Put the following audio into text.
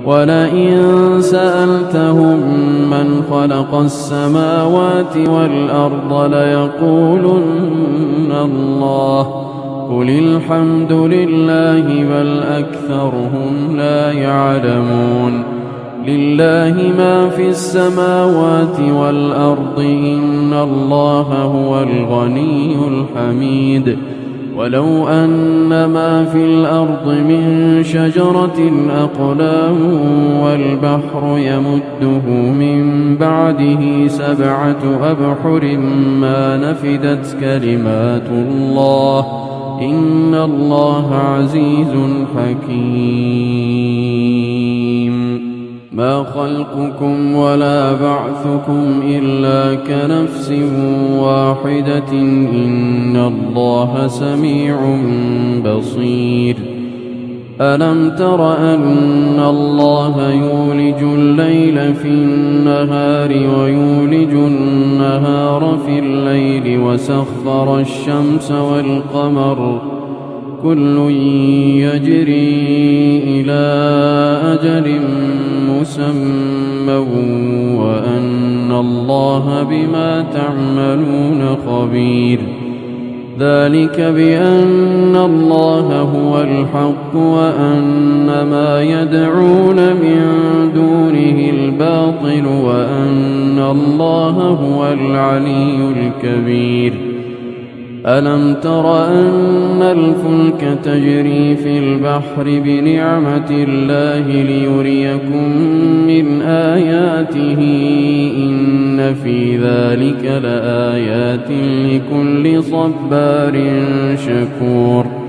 ولئن سألتهم من خلق السماوات والأرض ليقولن الله قل الحمد لله بل أكثرهم لا يعلمون لله ما في السماوات والأرض إن الله هو الغني الحميد ولو أن ما في الأرض من شجرة أقلام والبحر يمده من بعده 7 أبحر ما نفدت كلمات الله إن الله عزيز حكيم ما خلقكم ولا بعثكم إلا كنفس واحدة إن الله سميع بصير ألم تر أن الله يولج الليل في النهار ويولج النهار في الليل وسخر الشمس والقمر كل يجري إلى أجل مسمى وأن الله بما تعملون خبير ذلك بأن الله هو الحق وأن ما يدعون من دونه الباطل وأن الله هو العلي الكبير ألم تر أن الفلك تجري في البحر بنعمة الله ليريكم من آياته إن في ذلك لآيات لكل صبار شكور